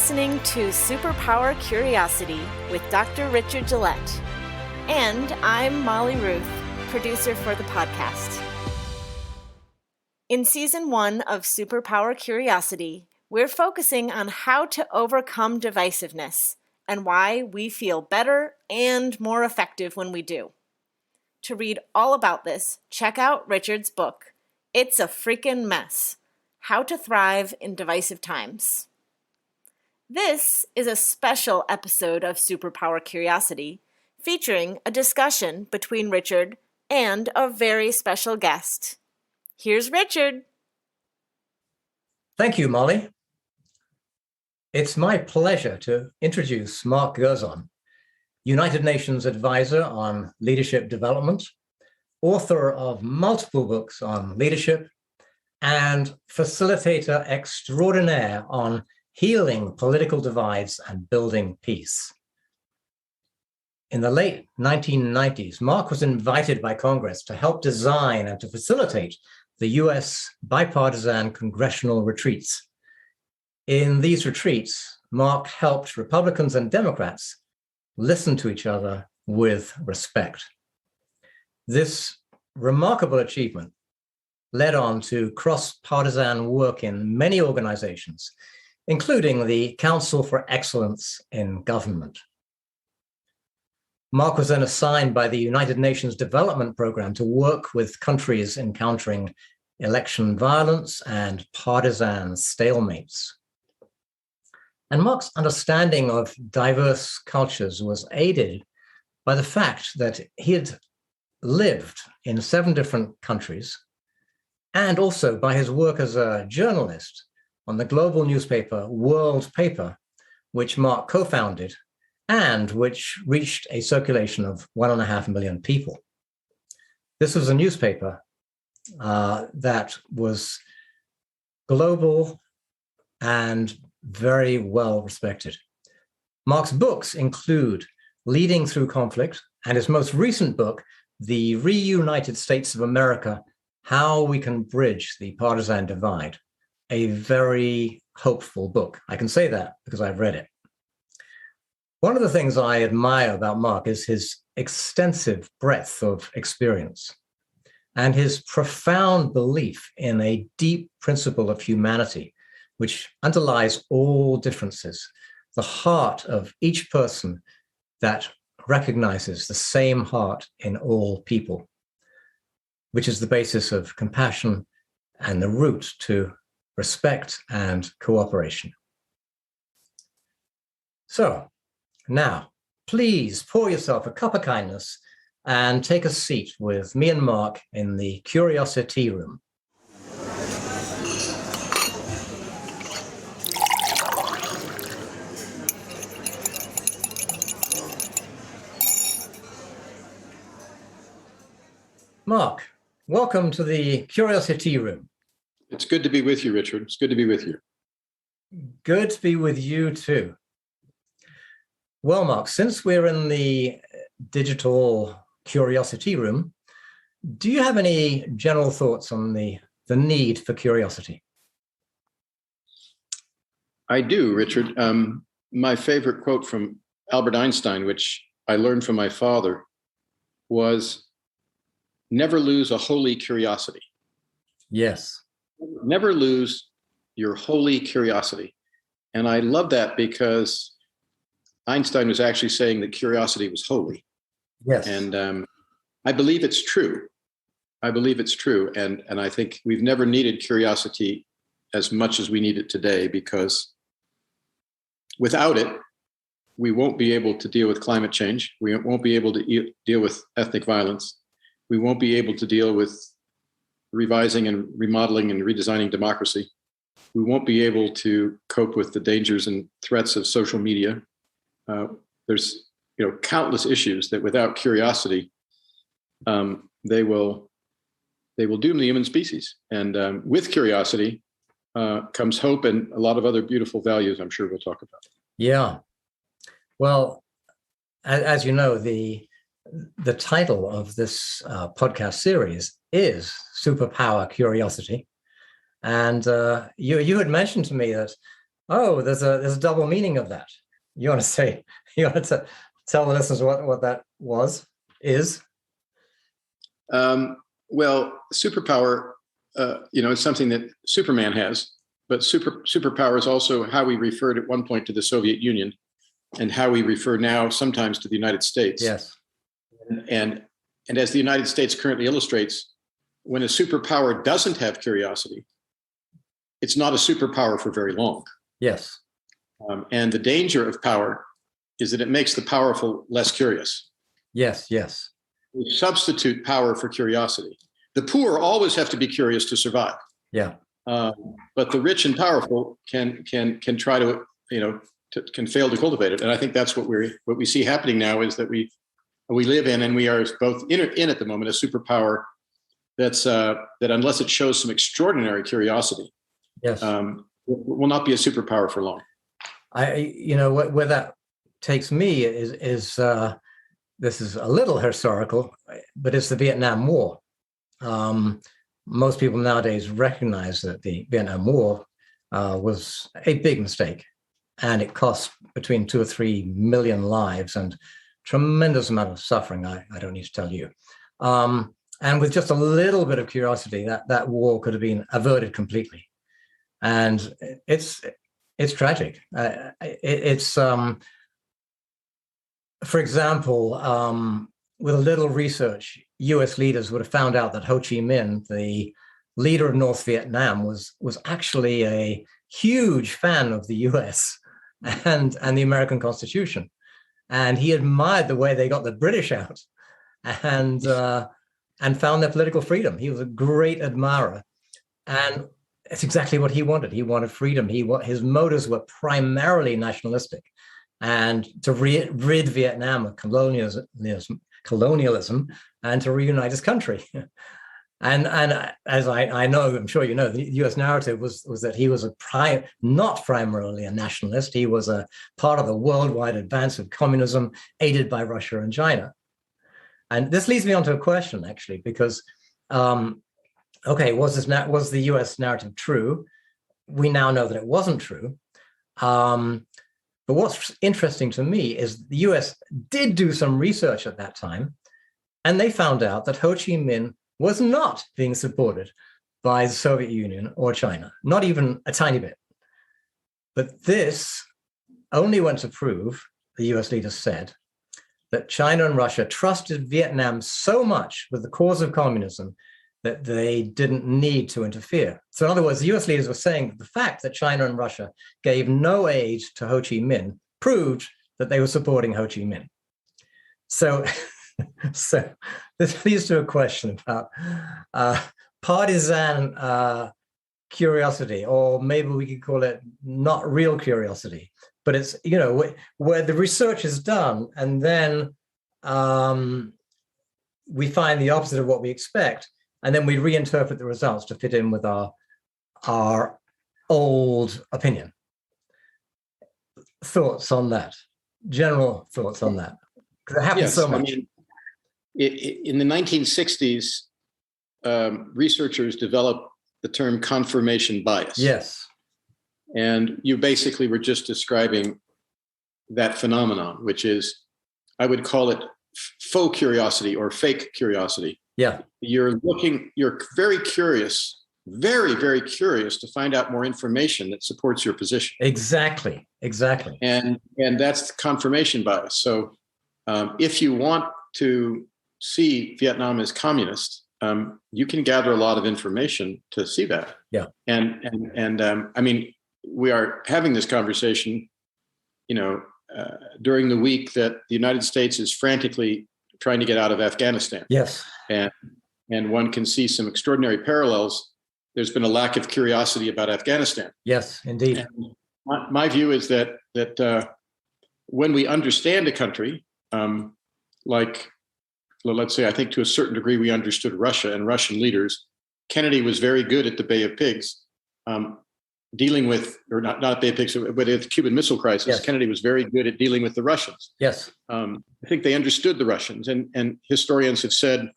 listening to Superpower Curiosity with Dr. Richard Gillette. And I'm Molly Ruth, producer for the podcast. In Season 1 of Superpower Curiosity, we're focusing on how to overcome divisiveness and why we feel better and more effective when we do. To read all about this, check out Richard's book, It's a Freakin' Mess: How to Thrive in Divisive Times. This is a special episode of Superpower Curiosity, featuring a discussion between Richard and a very special guest. Here's Richard. Thank you, Molly. It's my pleasure to introduce Mark Gerzon, United Nations Advisor on Leadership Development, author of multiple books on leadership, and facilitator extraordinaire on healing political divides and building peace. In the late 1990s, Mark was invited by Congress to help design and to facilitate the US bipartisan congressional retreats. In these retreats, Mark helped Republicans and Democrats listen to each other with respect. This remarkable achievement led on to cross-partisan work in many organizations, including the Council for Excellence in Government. Mark was then assigned by the United Nations Development Program to work with countries encountering election violence and partisan stalemates. And Mark's understanding of diverse cultures was aided by the fact that he had lived in 7 different countries, and also by his work as a journalist on the global newspaper World Paper, which Mark co-founded and which reached a circulation of 1.5 million people. This was a newspaper that was global and very well respected. Mark's books include Leading Through Conflict and his most recent book, The REUNITED STATES of America: How We Can Bridge the Partisan Divide. A very hopeful book. I can say that because I've read it. One of the things I admire about Mark is his extensive breadth of experience and his profound belief in a deep principle of humanity, which underlies all differences, the heart of each person that recognizes the same heart in all people, which is the basis of compassion and the root to respect and cooperation. So now, please pour yourself a cup of kindness and take a seat with me and Mark in the Curiosity Room. Mark, welcome to the Curiosity Room. It's good to be with you, Richard. It's good to be with you. Good to be with you too. Well, Mark, since we're in the digital Curiosity Room, do you have any general thoughts on the need for curiosity? I do, Richard. My favorite quote from Albert Einstein, which I learned from my father, was, "Never lose a holy curiosity." Yes. Never lose your holy curiosity. And I love that because Einstein was actually saying that curiosity was holy. Yes. And I believe it's true. I believe it's true. And I think we've never needed curiosity as much as we need it today, because without it, we won't be able to deal with climate change. We won't be able to deal with ethnic violence. We won't be able to deal with revising and remodeling and redesigning democracy. We won't be able to cope with the dangers and threats of social media. There's countless issues that without curiosity, they will doom the human species. And with curiosity comes hope and a lot of other beautiful values I'm sure we'll talk about. Yeah. Well, as you know, the title of this podcast series is Superpower Curiosity. And you had mentioned to me that Oh, there's a double meaning of that. You want to tell the listeners what that is? Well, superpower, is something that Superman has, but superpower is also how we referred at one point to the Soviet Union, and how we refer now sometimes to the United States. Yes. And as the United States currently illustrates, when a superpower doesn't have curiosity, it's not a superpower for very long. Yes. And the danger of power is that it makes the powerful less curious. Yes, yes. We substitute power for curiosity. The poor always have to be curious to survive. Yeah. But the rich and powerful can try to, can fail to cultivate it. And I think that's what we see happening now, is that we live in, and we are both in at the moment, a superpower that unless it shows some extraordinary curiosity, yes, will not be a superpower for long. Where that takes me is this is a little historical, but it's the Vietnam War. Most people nowadays recognize that the Vietnam War was a big mistake, and it cost between 2 or 3 million lives and tremendous amount of suffering. I don't need to tell you. And with just a little bit of curiosity, that war could have been averted completely. And it's tragic. For example, with a little research, US leaders would have found out that Ho Chi Minh, the leader of North Vietnam, was actually a huge fan of the US and the American Constitution. And he admired the way they got the British out and found their political freedom. He was a great admirer. And it's exactly what he wanted. He wanted freedom. His motives were primarily nationalistic, and to rid Vietnam of colonialism and to reunite his country. And as I know, I'm sure you know, the U.S. narrative was that he was not primarily a nationalist. He was a part of the worldwide advance of communism aided by Russia and China. And this leads me on to a question, actually, because, was the U.S. narrative true? We now know that it wasn't true. But what's interesting to me is the U.S. did do some research at that time, and they found out that Ho Chi Minh was not being supported by the Soviet Union or China, not even a tiny bit. But this only went to prove, the US leaders said, that China and Russia trusted Vietnam so much with the cause of communism that they didn't need to interfere. So in other words, the US leaders were saying that the fact that China and Russia gave no aid to Ho Chi Minh proved that they were supporting Ho Chi Minh. So this leads to a question about partisan curiosity, or maybe we could call it not real curiosity. But it's, where the research is done, and then we find the opposite of what we expect, and then we reinterpret the results to fit in with our old opinion. Thoughts on that? General thoughts on that? Because it happens so much. In the 1960s, researchers developed the term confirmation bias. Yes. And you basically were just describing that phenomenon, which is, I would call it faux curiosity or fake curiosity. Yeah. You're very curious, very, very curious to find out more information that supports your position. Exactly. And that's confirmation bias. So if you want to see Vietnam as communist, you can gather a lot of information to see that. Yeah. And we are having this conversation, during the week that the United States is frantically trying to get out of Afghanistan. Yes. And one can see some extraordinary parallels. There's been a lack of curiosity about Afghanistan. Yes, indeed. And my view is that when we understand a country, let's say, I think to a certain degree we understood Russia and Russian leaders. Kennedy was very good at the Bay of Pigs, dealing with, or not Bay of Pigs, but at the Cuban Missile Crisis. Yes. Kennedy was very good at dealing with the Russians. Yes. I think they understood the Russians, and historians have said,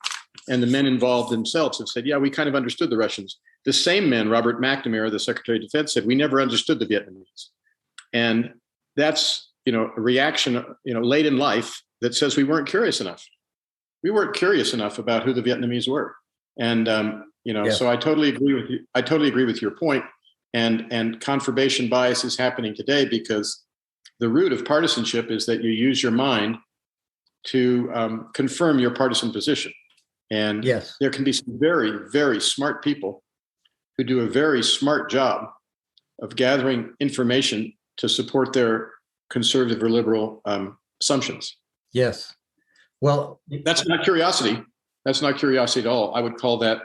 and the men involved themselves have said, yeah, we kind of understood the Russians. The same men, Robert McNamara, the Secretary of Defense, said, we never understood the Vietnamese. And that's, a reaction, late in life that says we weren't curious enough. We weren't curious enough about who the Vietnamese were. And, so I totally agree with you. I totally agree with your point. And confirmation bias is happening today because the root of partisanship is that you use your mind to confirm your partisan position. And there can be some very, very smart people who do a very smart job of gathering information to support their conservative or liberal assumptions. Yes. Well, that's not curiosity. That's not curiosity at all. I would call that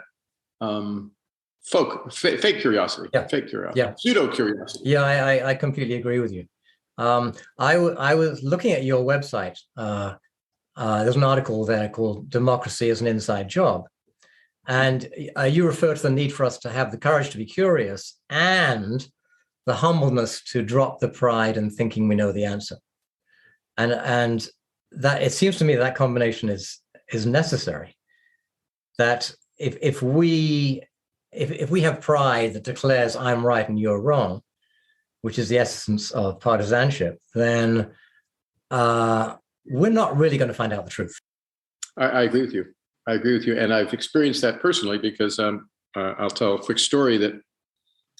fake curiosity. Yeah. Fake curiosity. Yeah. Pseudo curiosity. Yeah, I completely agree with you. I was looking at your website. There's an article there called "Democracy as an Inside Job," and you refer to the need for us to have the courage to be curious and the humbleness to drop the pride and thinking we know the answer. And that it seems to me that combination is necessary. That if we have pride that declares I'm right and you're wrong, which is the essence of partisanship, then we're not really going to find out the truth. I agree with you. I agree with you. And I've experienced that personally because I'll tell a quick story that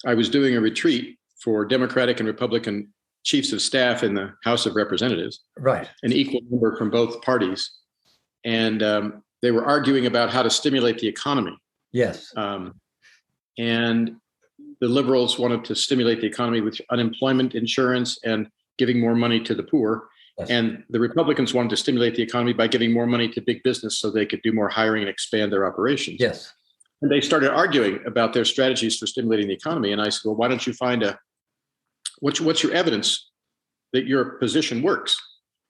I was doing a retreat for Democratic and Republican chiefs of staff in the House of Representatives, right? An equal number from both parties. And they were arguing about how to stimulate the economy. Yes. And the liberals wanted to stimulate the economy with unemployment insurance and giving more money to the poor. Yes. And the Republicans wanted to stimulate the economy by giving more money to big business so they could do more hiring and expand their operations. Yes. And they started arguing about their strategies for stimulating the economy. And I said, well, why don't you find what's your evidence that your position works?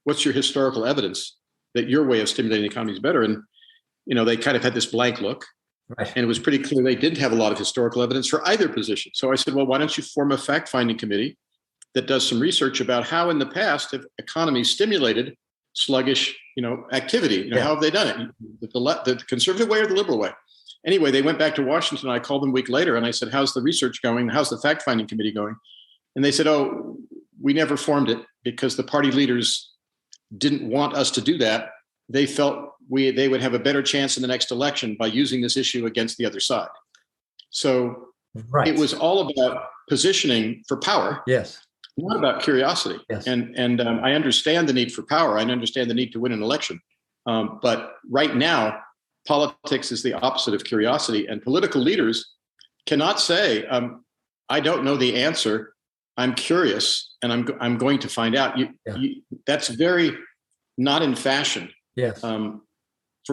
What's your historical evidence that your way of stimulating the economy is better? And, they kind of had this blank look. Right. And it was pretty clear they didn't have a lot of historical evidence for either position. So I said, well, why don't you form a fact-finding committee that does some research about how in the past have economies stimulated sluggish, activity? How have they done it? The conservative way or the liberal way? Anyway, they went back to Washington. I called them a week later and I said, how's the research going? How's the fact-finding committee going? And they said, oh, we never formed it because the party leaders didn't want us to do that. They felt they would have a better chance in the next election by using this issue against the other side. So It was all about positioning for power. Yes. Not about curiosity. Yes. And I understand the need for power. I understand the need to win an election. But right now, politics is the opposite of curiosity. And political leaders cannot say, I don't know the answer. I'm curious, and I'm going to find out. That's very not in fashion. Yes.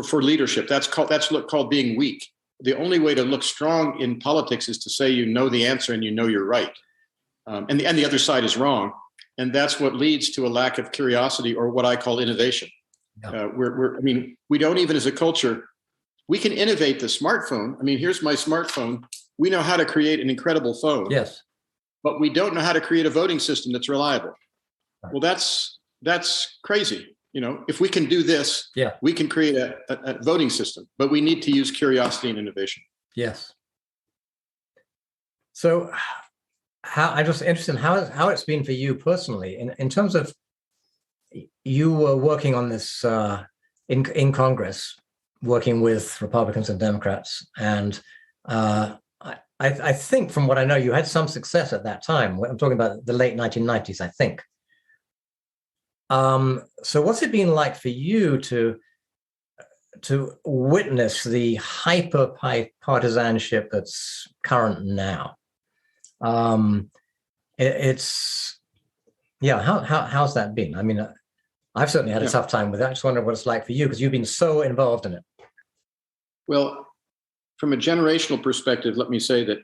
For leadership, that's called being weak. The only way to look strong in politics is to say you know the answer and you know you're right, and the other side is wrong, and that's what leads to a lack of curiosity or what I call innovation. Yeah. We don't even as a culture. We can innovate the smartphone. Here's my smartphone. We know how to create an incredible phone. Yes. But we don't know how to create a voting system that's reliable. Right. Well, that's crazy. If we can do this, we can create a voting system, but we need to use curiosity and innovation. Yes. So I'm just interested in how it's been for you personally in terms of you were working on this in Congress, working with Republicans and Democrats. And I think from what I know, you had some success at that time. I'm talking about the late 1990s, I think. So what's it been like for you to witness the hyper-partisanship that's current now? How's that been? I've certainly had a tough time with it. I just wonder what it's like for you because you've been so involved in it. Well, from a generational perspective, let me say that,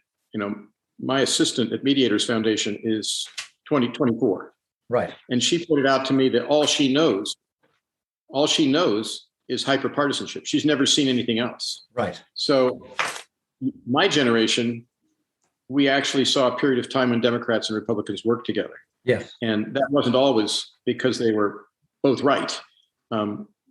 my assistant at Mediators Foundation is 24. Right. And she pointed out to me that all she knows is hyper-partisanship. She's never seen anything else. Right. So my generation, we actually saw a period of time when Democrats and Republicans worked together. Yes. And that wasn't always because they were both right.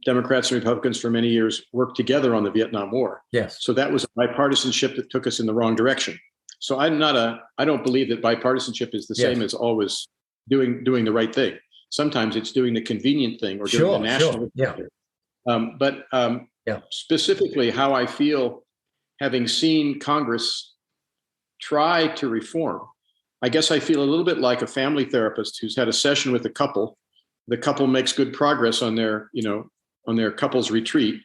Democrats and Republicans for many years worked together on the Vietnam War. Yes. So that was a bipartisanship that took us in the wrong direction. So I don't believe that bipartisanship is the same as always doing the right thing. Sometimes it's doing the convenient thing or doing the national. Yeah. Specifically, how I feel having seen Congress try to reform, I guess I feel a little bit like a family therapist who's had a session with a couple. The couple makes good progress on their couples retreat,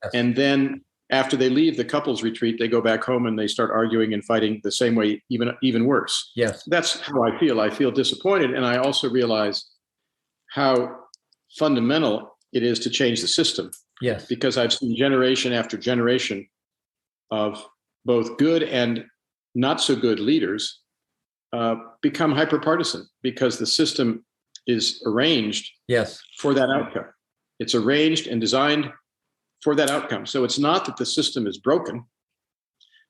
Yes. and then after they leave the couples retreat, they go back home and they start arguing and fighting the same way, even worse. Yes. That's how I feel. I feel disappointed, and I also realize how fundamental it is to change the system. Yes. Because I've seen generation after generation of both good and not so good leaders become hyper-partisan because the system is arranged for that outcome. It's arranged and designed for that outcome. So it's not that the system is broken.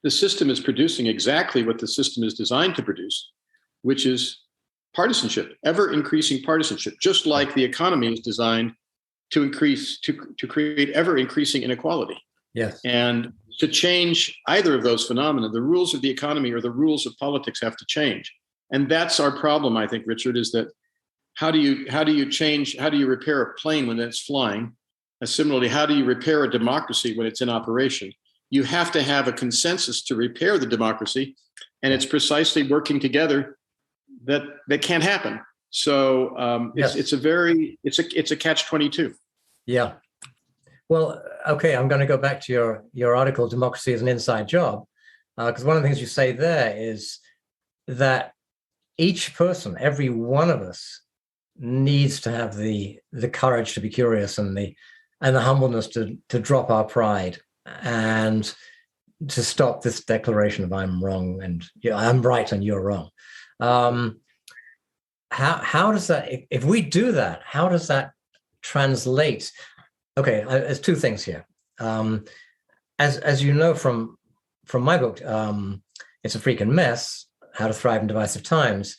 The system is producing exactly what the system is designed to produce, which is partisanship, ever increasing partisanship, just like the economy is designed to create ever increasing inequality. Yes. And to change either of those phenomena, the rules of the economy or the rules of politics have to change. And that's our problem, I think, Richard, is that how do you repair a plane when it's flying? Similarly, how do you repair a democracy when it's in operation? You have to have a consensus to repair the democracy, and it's precisely working together that can't happen. So it's a catch-22. Yeah. Well, okay, I'm going to go back to your article, Democracy is an Inside Job, because one of the things you say there is that each person, every one of us, needs to have the courage to be curious and the humbleness to drop our pride and to stop this declaration of I'm wrong and I'm right and you're wrong. How does that, if we do that, how does that translate? Okay, there's two things here. As you know from my book, It's a Freaking Mess, How to Thrive in Divisive Times,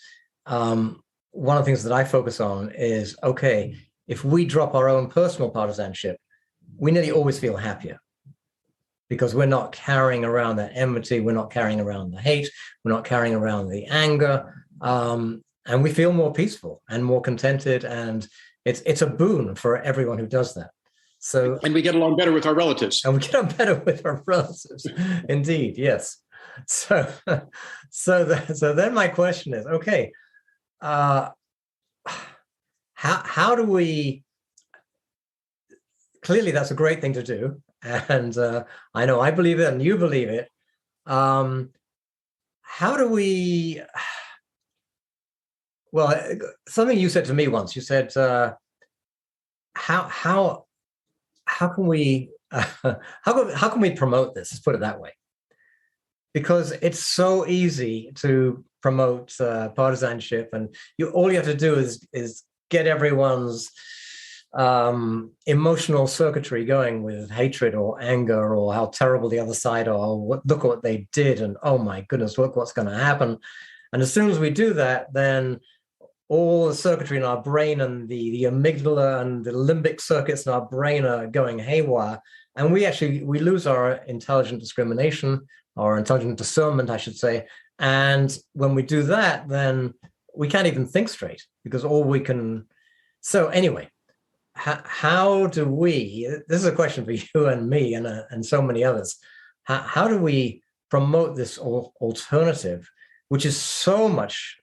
one of the things that I focus on is, okay, if we drop our own personal partisanship, we nearly always feel happier because we're not carrying around that enmity, we're not carrying around the hate, we're not carrying around the anger, and we feel more peaceful and more contented, and it's a boon for everyone who does that. So, and we get along better with our relatives. And we get on better with our relatives, indeed, yes. So then my question is, okay, how do we? Clearly, that's a great thing to do, and I know I believe it, and you believe it. How do we? Well, something you said to me once. You said, "How can we how can we promote this?" Let's put it that way, because it's so easy to promote partisanship, and all you have to do is get everyone's emotional circuitry going with hatred or anger or how terrible the other side are, or look what they did, and oh my goodness, look what's going to happen. And as soon as we do that, then all the circuitry in our brain and the amygdala and the limbic circuits in our brain are going haywire, and we lose our intelligent discrimination, or intelligent discernment, I should say. And when we do that, then we can't even think straight, because all we can. So anyway, how do we? This is a question for you and me and so many others. How do we promote this alternative, which is so much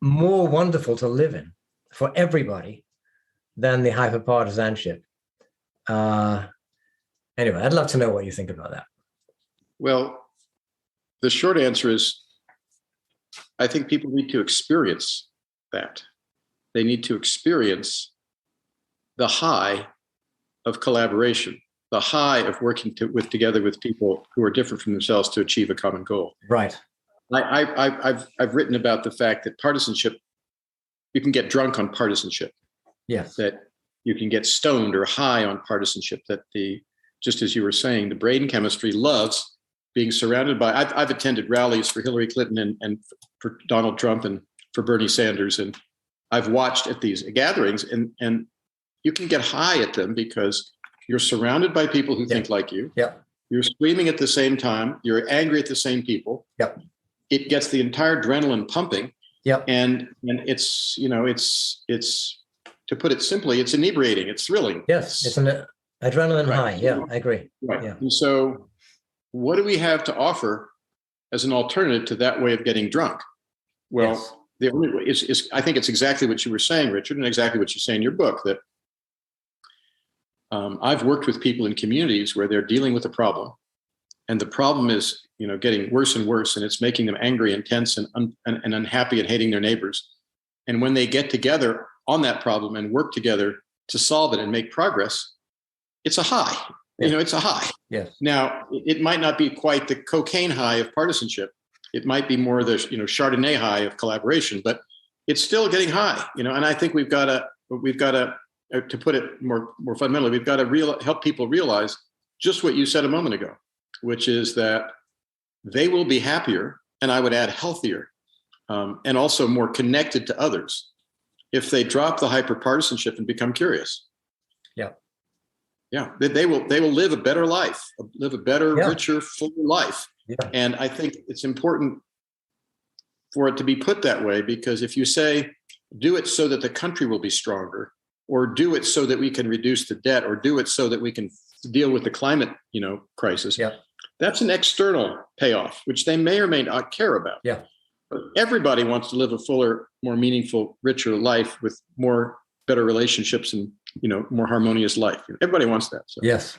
more wonderful to live in for everybody than the hyper-partisanship? Anyway, I'd love to know what you think about that. Well, the short answer is, I think people need to experience that. They need to experience the high of collaboration, the high of working together with people who are different from themselves to achieve a common goal. Right. I've written about the fact that partisanship, you can get drunk on partisanship. Yes. That you can get stoned or high on partisanship. That just as you were saying, the brain chemistry loves being surrounded by. I've attended rallies for Hillary Clinton and for Donald Trump and for Bernie Sanders, and I've watched at these gatherings, and you can get high at them because you're surrounded by people who think like you. Yep. You're screaming at the same time. You're angry at the same people. Yep. It gets the entire adrenaline pumping, Yep. And it's, it's to put it simply, it's inebriating, it's thrilling. Yes, it's an adrenaline Right. high. Yeah, I agree. Right. Yeah. And so what do we have to offer as an alternative to that way of getting drunk? Well, Yes. the only way is I think it's exactly what you were saying, Richard, and exactly what you say in your book, that I've worked with people in communities where they're dealing with a problem, and the problem is, getting worse and worse, and it's making them angry and tense and unhappy and hating their neighbors. And when they get together on that problem and work together to solve it and make progress, it's a high. Yeah. It's a high. Yes. Now, it might not be quite the cocaine high of partisanship. It might be more the Chardonnay high of collaboration, but it's still getting high. And I think we've got to put it more fundamentally, we've got to help people realize just what you said a moment ago, which is that they will be happier, and I would add healthier, and also more connected to others if they drop the hyper-partisanship and become curious. Yeah. Yeah, they will live a better life, live a better, richer, fuller life. Yeah. And I think it's important for it to be put that way, because if you say, do it so that the country will be stronger, or do it so that we can reduce the debt, or do it so that we can deal with the climate, crisis, that's an external payoff, which they may or may not care about. Yeah. But everybody wants to live a fuller, more meaningful, richer life with better relationships and, more harmonious life. Everybody wants that. So. Yes,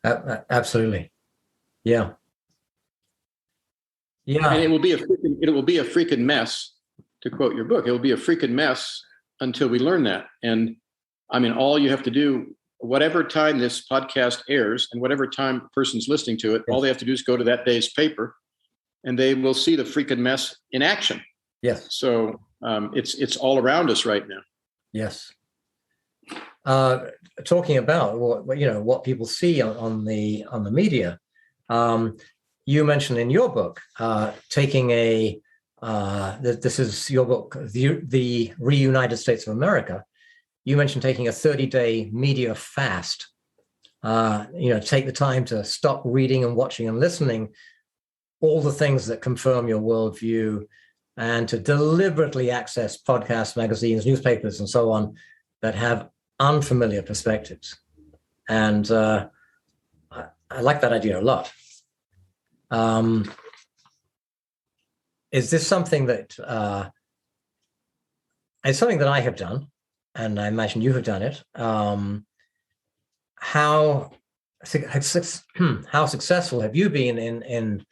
absolutely. Yeah. Yeah. And it will be a freaking mess, to quote your book. It will be a freaking mess until we learn that. And I mean, all you have to do, whatever time this podcast airs and whatever time a person's listening to it, all they have to do is go to that day's paper, and they will see the freaking mess in action. Yes. So it's all around us right now. Yes. Talking about what people see on the media, you mentioned in your book taking this is your book, the REUNITED States of America. You mentioned taking a 30-day media fast. Take the time to stop reading and watching and listening all the things that confirm your worldview, and to deliberately access podcasts, magazines, newspapers, and so on that have unfamiliar perspectives. And I like that idea a lot. Is this something that it's something that I have done, and I imagine you have done it? How successful have you been in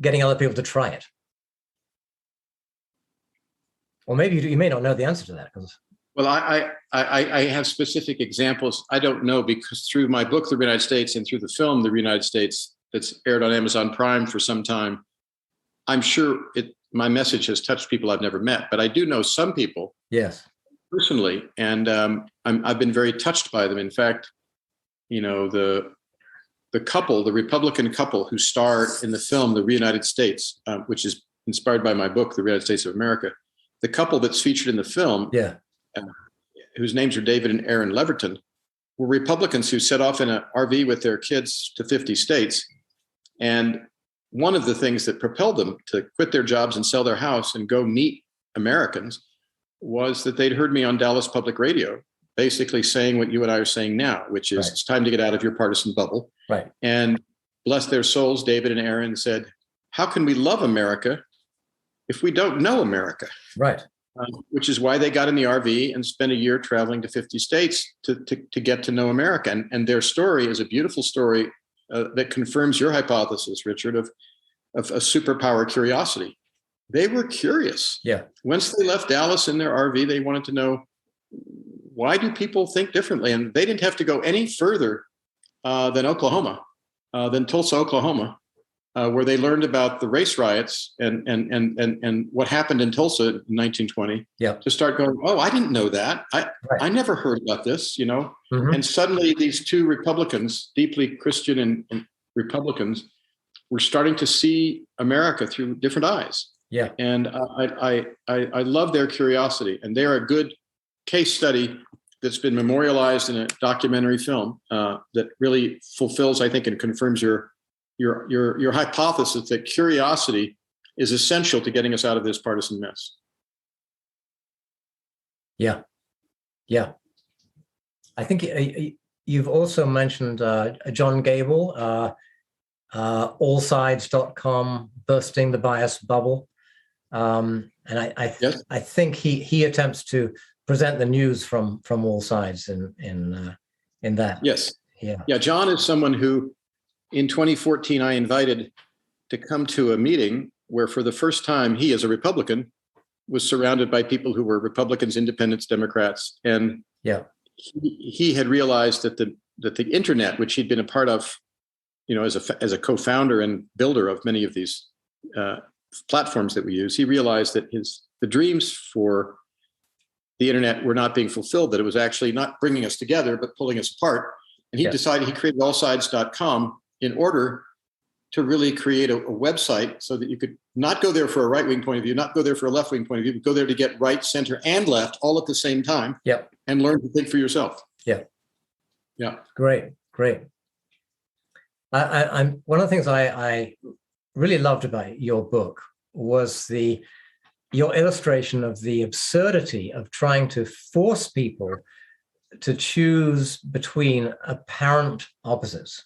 getting other people to try it? Or maybe you may not know the answer to that. Well, I have specific examples. I don't know, because through my book, The United States, and through the film, The United States, that's aired on Amazon Prime for some time, I'm sure my message has touched people I've never met. But I do know some people, personally, and I've been very touched by them. In fact, the couple, the Republican couple who starred in the film The Reunited States, which is inspired by my book, The United States of America, the couple that's featured in the film, whose names are David and Erin Leverton, were Republicans who set off in an RV with their kids to 50 states. And one of the things that propelled them to quit their jobs and sell their house and go meet Americans was that they'd heard me on Dallas Public Radio, basically saying what you and I are saying now, which is It's time to get out of your partisan bubble. Right. And bless their souls, David and Erin said, how can we love America if we don't know America? Right. Which is why they got in the RV and spent a year traveling to 50 states to get to know America. And their story is a beautiful story that confirms your hypothesis, Richard, of a superpower curiosity. They were curious. Yeah. Once they left Dallas in their RV, they wanted to know, why do people think differently? And they didn't have to go any further than Tulsa, Oklahoma, where they learned about the race riots and what happened in Tulsa in 1920, to start going, oh, I didn't know that. I never heard about this, Mm-hmm. And suddenly these two Republicans, deeply Christian and Republicans, were starting to see America through different eyes. Yeah. And I love their curiosity, and they're a good case study that's been memorialized in a documentary film that really fulfills, I think, and confirms your hypothesis that curiosity is essential to getting us out of this partisan mess. Yeah. Yeah. I think you've also mentioned John Gable, allsides.com, bursting the bias bubble. And Yes. I think he attempts to present the news from all sides in that. Yes. Yeah. Yeah. John is someone who in 2014 I invited to come to a meeting where for the first time he, as a Republican, was surrounded by people who were Republicans, independents, Democrats. And yeah, he had realized that the internet, which he'd been a part of, as a co-founder and builder of many of these platforms that we use, he realized that the dreams for the internet were not being fulfilled, that it was actually not bringing us together, but pulling us apart. And he decided, he created allsides.com in order to really create a website so that you could not go there for a right-wing point of view, not go there for a left-wing point of view, but go there to get right, center, and left all at the same time. Yep. And learn to think for yourself. Yeah. Yeah. Great. I'm one of the things I really loved about your book was your illustration of the absurdity of trying to force people to choose between apparent opposites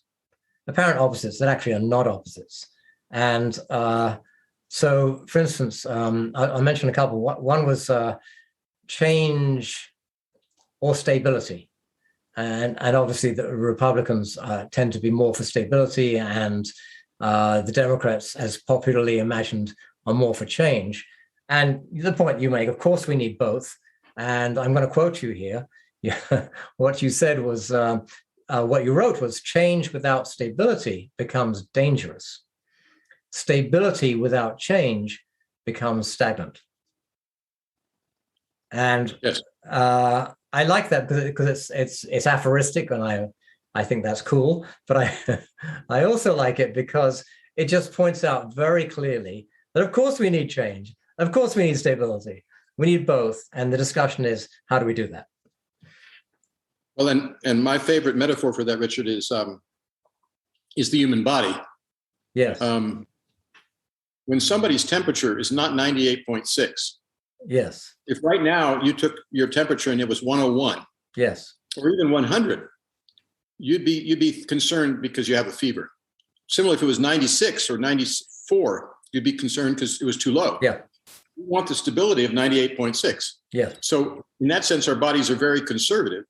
that actually are not opposites. And so, for instance, I'll mention a couple. One was change or stability. And obviously the Republicans tend to be more for stability, and the Democrats, as popularly imagined, are more for change. And the point you make, of course, we need both. And I'm going to quote you here. What you said was, what you wrote was, change without stability becomes dangerous. Stability without change becomes stagnant. And yes. I like that because it's aphoristic, and I think that's cool. But I also like it because it just points out very clearly that of course we need change, of course we need stability, we need both, and the discussion is, how do we do that? Well, and my favorite metaphor for that, Richard, is the human body. Yes. When somebody's temperature is not 98.6. Yes. If right now you took your temperature and it was 101, yes, or even 100, you'd be concerned because you have a fever. Similarly, if it was 96 or 94, you'd be concerned because it was too low. Yeah. We want the stability of 98.6. Yeah. So in that sense, our bodies are very conservative.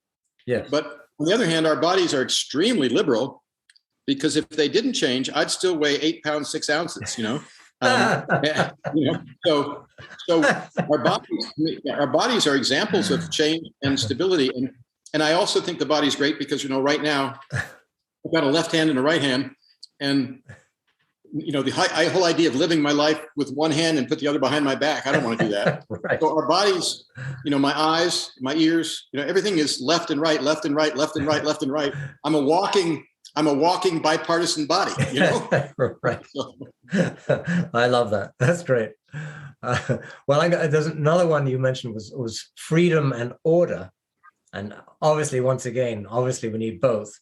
Yes. But on the other hand, our bodies are extremely liberal, because if they didn't change, I'd still weigh 8 pounds, 6 ounces, So our bodies are examples of change and stability. And I also think the body's great because, right now I've got a left hand and a right hand, and the whole idea of living my life with one hand and put the other behind my back, I don't want to do that. Right. So our bodies, my eyes, my ears, everything is left and right, left and right, left and right, left and right. I'm a walking bipartisan body, Right. I love that. That's great. There's another one you mentioned was freedom and order. And obviously, once again, we need both.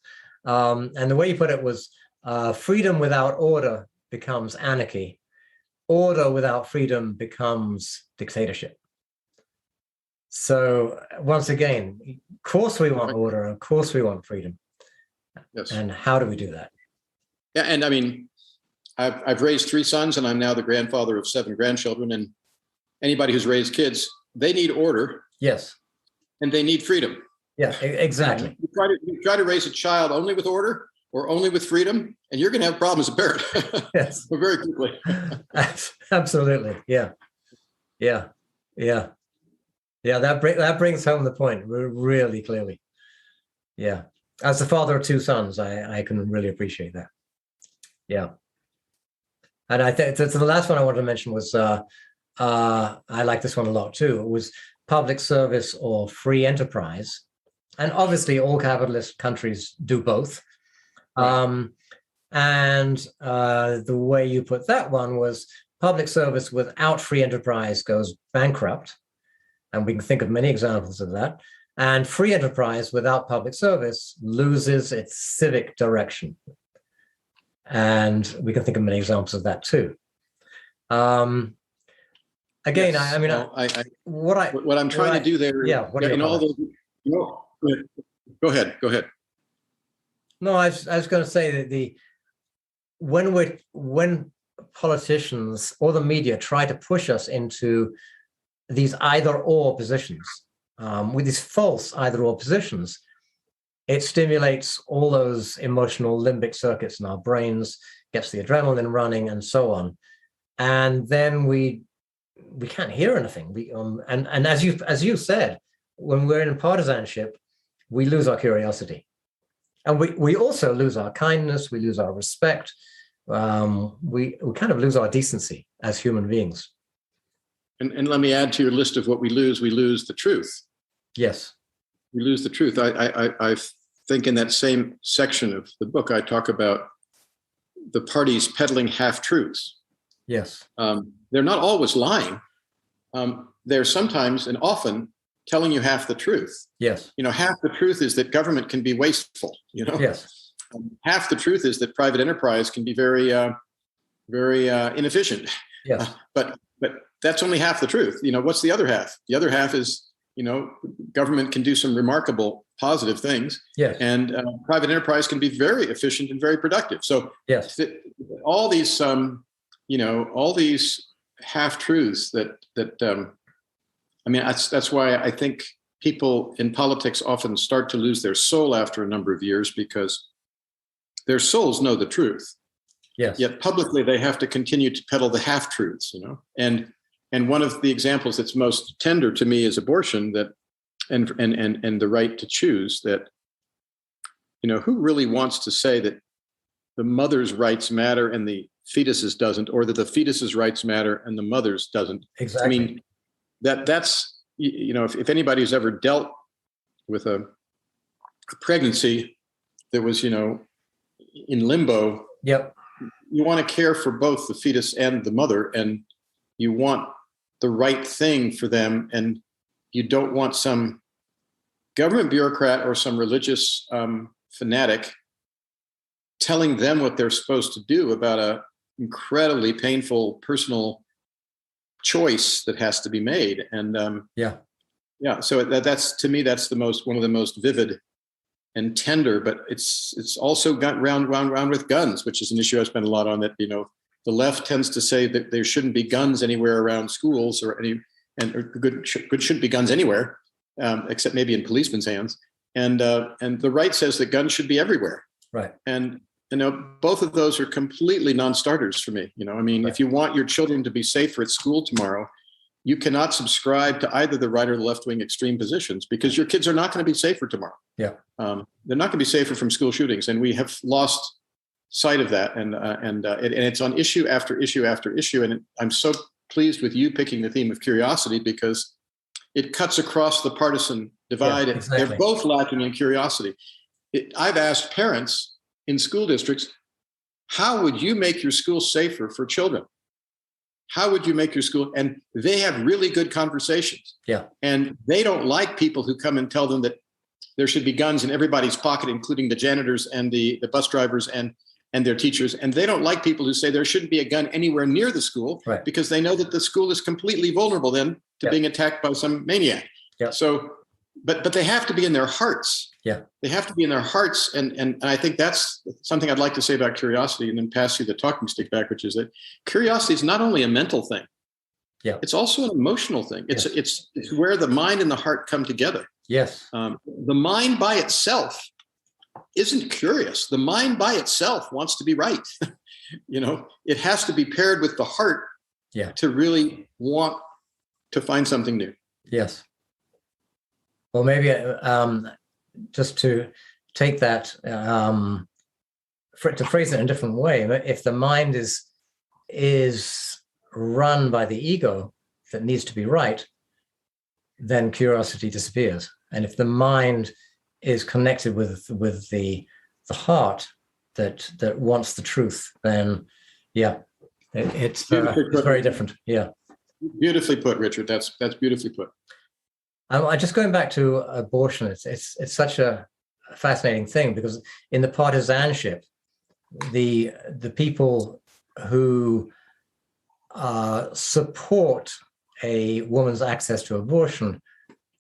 And the way you put it was, freedom without order becomes anarchy. Order without freedom becomes dictatorship. So once again, of course we want order, of course we want freedom. Yes. And how do we do that? Yeah, and I mean, I've raised 3 sons, and I'm now the grandfather of 7 grandchildren. And anybody who's raised kids, they need order. Yes. And they need freedom. Yeah, exactly. You try to raise a child only with order or only with freedom, and you're going to have problems as a parent. Yes. Very quickly. Absolutely. Yeah. That brings home the point really clearly. Yeah. As the father of 2 sons, I can really appreciate that. Yeah. And I think the last one I wanted to mention was, I like this one a lot too. It was public service or free enterprise. And obviously all capitalist countries do both. Right. And the way you put that one was, public service without free enterprise goes bankrupt. And we can think of many examples of that. And free enterprise without public service loses its civic direction. And we can think of many examples of that too. Again, Yes. What I'm trying to do there, in all those, go ahead. No, I was going to say that when politicians or the media try to push us into these either-or positions, with these false either-or positions, it stimulates all those emotional limbic circuits in our brains, gets the adrenaline running, and so on. And then we can't hear anything. And as you said, when we're in partisanship, we lose our curiosity, and we also lose our kindness. We lose our respect. We kind of lose our decency as human beings. And let me add to your list of what we lose. We lose the truth. Yes, we lose the truth. I think in that same section of the book, I talk about the parties peddling half-truths. Yes. They're not always lying. They're sometimes and often telling you half the truth. Yes. Half the truth is that government can be wasteful. Yes. Half the truth is that private enterprise can be very, very inefficient. Yes. But that's only half the truth. What's the other half? The other half is, government can do some remarkable positive things. Yes. And private enterprise can be very efficient and very productive. So yes, all these, all these half-truths that's why I think people in politics often start to lose their soul after a number of years, because their souls know the truth. Yes. Yet publicly they have to continue to peddle the half-truths, And one of the examples that's most tender to me is abortion, and the right to choose. That, who really wants to say that the mother's rights matter and the fetus's doesn't, or that the fetus's rights matter and the mother's doesn't? Exactly. I mean, that's if anybody who's ever dealt with a pregnancy that was in limbo. Yep. You want to care for both the fetus and the mother, and you want the right thing for them, and you don't want some government bureaucrat or some religious fanatic telling them what they're supposed to do about a incredibly painful personal choice that has to be made. And so that's, to me, that's one of the most vivid and tender, but it's also got round with guns, which is an issue I spent a lot on. That the left tends to say that there shouldn't be guns anywhere around schools, or good shouldn't be guns anywhere, except maybe in policemen's hands. And the right says that guns should be everywhere. Right. And both of those are completely non-starters for me. Right. If you want your children to be safer at school tomorrow, you cannot subscribe to either the right or the left-wing extreme positions, because your kids are not going to be safer tomorrow. Yeah. They're not going to be safer from school shootings, and we have lost sight of that. And it's on issue after issue after issue. And I'm so pleased with you picking the theme of curiosity, because it cuts across the partisan divide. Yeah, exactly. They're both lacking in curiosity. I've asked parents in school districts, how would you make your school safer for children? How would you make your school? And they have really good conversations. Yeah. And they don't like people who come and tell them that there should be guns in everybody's pocket, including the janitors and the bus drivers and their teachers. And they don't like people who say there shouldn't be a gun anywhere near the school, right, because they know that the school is completely vulnerable then to being attacked by some maniac. Yeah. So, but they have to be in their hearts. Yeah. They have to be in their hearts. And I think that's something I'd like to say about curiosity, and then pass you the talking stick back, which is that curiosity is not only a mental thing. Yeah. It's also an emotional thing. It's where the mind and the heart come together. Yes. The mind by itself isn't curious. The mind by itself wants to be right. It has to be paired with the heart to really want to find something new. Yes. Well, maybe just to take that, to phrase it in a different way, if the mind is run by the ego that needs to be right, then curiosity disappears. And if the mind is connected with the heart that wants the truth, then it's very different. Yeah. Beautifully put, Richard. That's beautifully put. I just going back to abortion. It's such a fascinating thing, because in the partisanship, the people who support a woman's access to abortion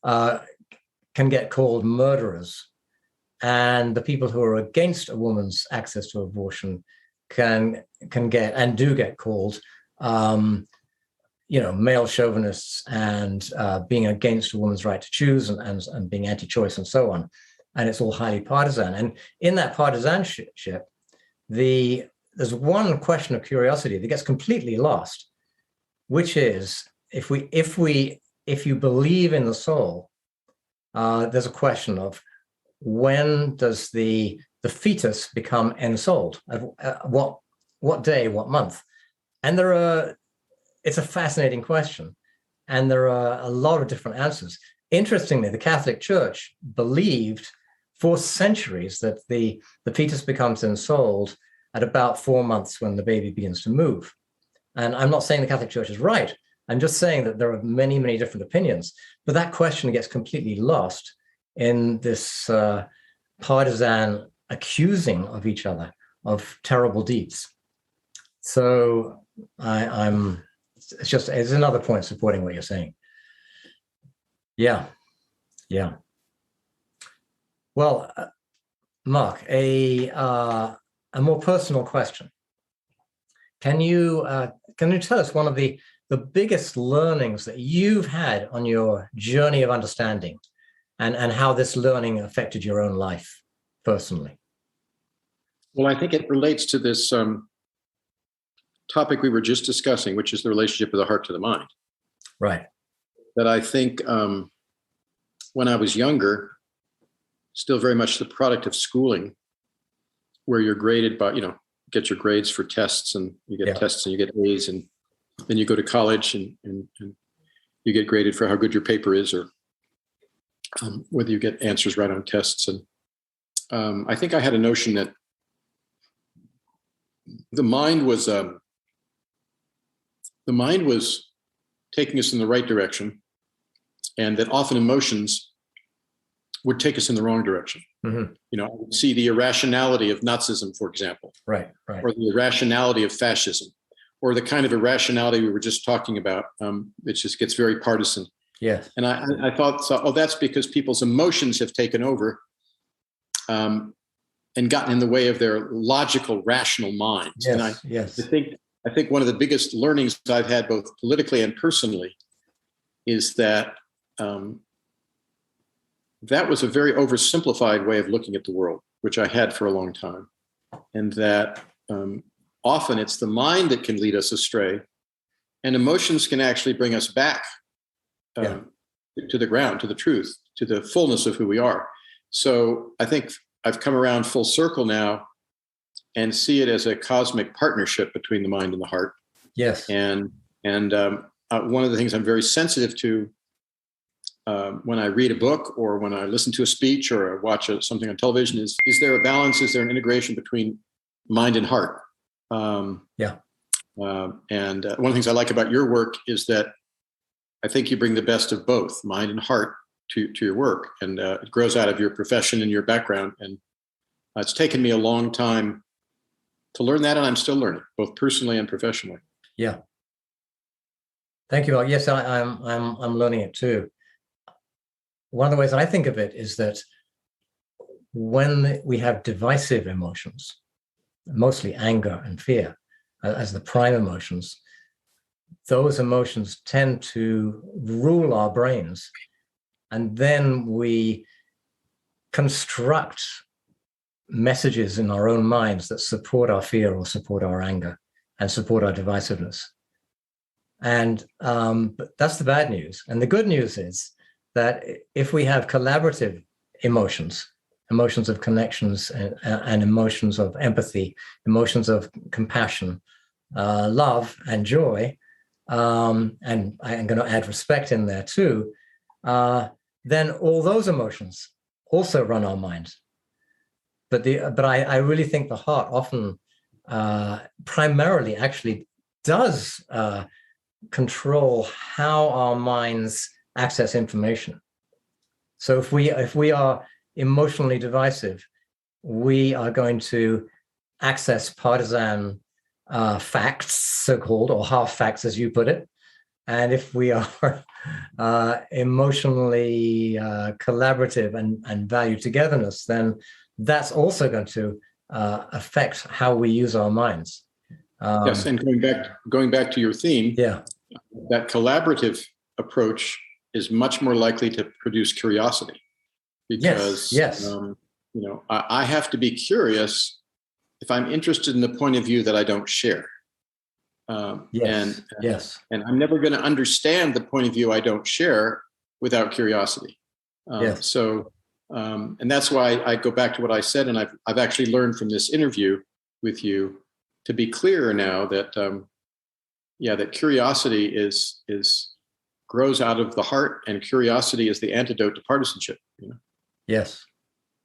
can get called murderers, and the people who are against a woman's access to abortion can get and do get called, male chauvinists and being against a woman's right to choose and being anti-choice and so on. And it's all highly partisan. And in that partisanship, there's one question of curiosity that gets completely lost, which is if you believe in the soul, there's a question of when does the fetus become ensouled? What day, what month? And it's a fascinating question. And there are a lot of different answers. Interestingly, the Catholic Church believed for centuries that the fetus becomes ensouled at about 4 months when the baby begins to move. And I'm not saying the Catholic Church is right. I'm just saying that there are many, many different opinions. But that question gets completely lost in this partisan accusing of each other of terrible deeds. So it's another point supporting what you're saying. Yeah. Well, Mark, a more personal question. Can you tell us one of the biggest learnings that you've had on your journey of understanding, and how this learning affected your own life personally? Well, I think it relates to this topic we were just discussing, which is the relationship of the heart to the mind. Right. That I think when I was younger, still very much the product of schooling, where you're graded by, get your grades for tests, and you get tests and you get A's, and then you go to college and you get graded for how good your paper is, or whether you get answers right on tests. And I think I had a notion that the mind was taking us in the right direction, and that often emotions would take us in the wrong direction. Mm-hmm. I would see the irrationality of Nazism, for example, right, or the irrationality of fascism, or the kind of irrationality we were just talking about. It just gets very partisan. Yes. And I thought, that's because people's emotions have taken over and gotten in the way of their logical, rational minds. Yes, and I think one of the biggest learnings I've had, both politically and personally, is that that was a very oversimplified way of looking at the world, which I had for a long time. And that often it's the mind that can lead us astray, and emotions can actually bring us back to the ground, to the truth, to the fullness of who we are. So I think I've come around full circle now and see it as a cosmic partnership between the mind and the heart. Yes. And one of the things I'm very sensitive to when I read a book, or when I listen to a speech, or I watch something on television is there a balance? Is there an integration between mind and heart? And one of the things I like about your work is that I think you bring the best of both mind and heart to your work, and it grows out of your profession and your background. And it's taken me a long time to learn that, and I'm still learning, both personally and professionally. Yeah. Thank you, Mark. Yes, I'm learning it too. One of the ways I think of it is that when we have divisive emotions, mostly anger and fear as the prime emotions, those emotions tend to rule our brains. And then we construct messages in our own minds that support our fear or support our anger and support our divisiveness. And but that's the bad news. And the good news is that if we have collaborative emotions of connections and emotions of empathy, emotions of compassion, love and joy, and I'm going to add respect in there too, then all those emotions also run our minds. But I really think the heart often primarily actually does control how our minds access information. So if we are emotionally divisive, we are going to access partisan facts, so-called, or half facts, as you put it. And if we are emotionally collaborative and value togetherness, then that's also going to affect how we use our minds. Yes, and going back to your theme, yeah, that collaborative approach is much more likely to produce curiosity, because yes. I have to be curious if I'm interested in the point of view that I don't share. Yes. And I'm never going to understand the point of view I don't share without curiosity. Yes. And that's why I go back to what I said, and I've actually learned from this interview with you to be clearer now that that curiosity grows out of the heart, and curiosity is the antidote to partisanship. Yes.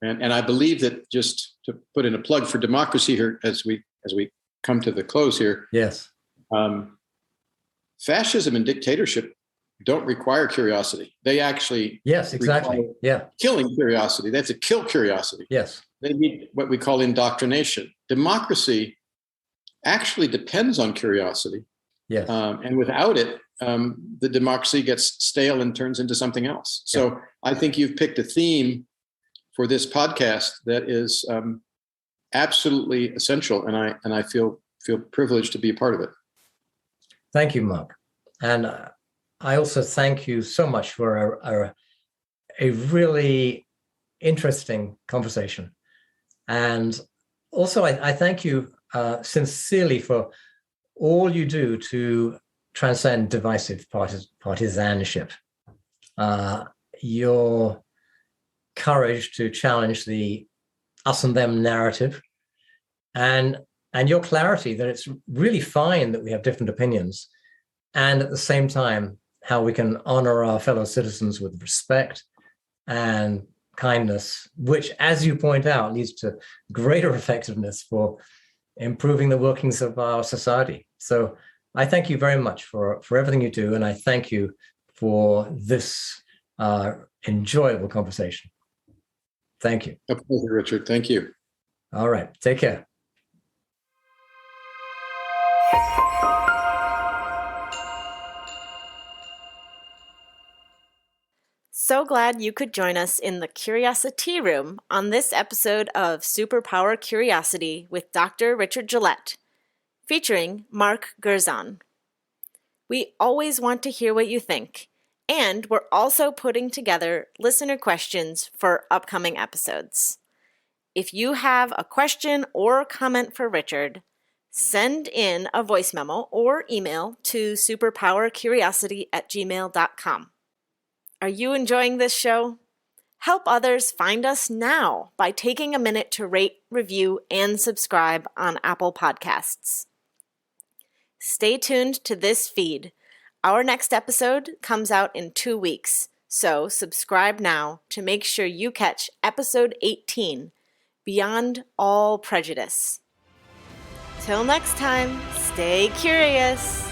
And I believe that, just to put in a plug for democracy here as we come to the close here. Yes. Fascism and dictatorship don't require curiosity. They actually exactly. Killing curiosity. They have to kill curiosity. Yes. They need what we call indoctrination. Democracy actually depends on curiosity. Yes. And without it, the democracy gets stale and turns into something else. So I think you've picked a theme for this podcast that is absolutely essential, and I feel privileged to be a part of it. Thank you, Mark. And I also thank you so much for a really interesting conversation. And also, I thank you sincerely for all you do to transcend divisive partisanship. Your courage to challenge the us and them narrative, and your clarity that it's really fine that we have different opinions, and at the same time, how we can honor our fellow citizens with respect and kindness, which, as you point out, leads to greater effectiveness for improving the workings of our society. So I thank you very much for everything you do, and I thank you for this enjoyable conversation. Thank you. A pleasure, Richard. Thank you. All right. Take care. So glad you could join us in the Curiosity Room on this episode of Superpower Curiosity with Dr. Richard Gillette, featuring Mark Gerzon. We always want to hear what you think, and we're also putting together listener questions for upcoming episodes. If you have a question or comment for Richard, send in a voice memo or email to superpowercuriosity@gmail.com. Are you enjoying this show? Help others find us now by taking a minute to rate, review, and subscribe on Apple Podcasts. Stay tuned to this feed. Our next episode comes out in 2 weeks, so subscribe now to make sure you catch episode 18, Beyond All Prejudice. Till next time, stay curious.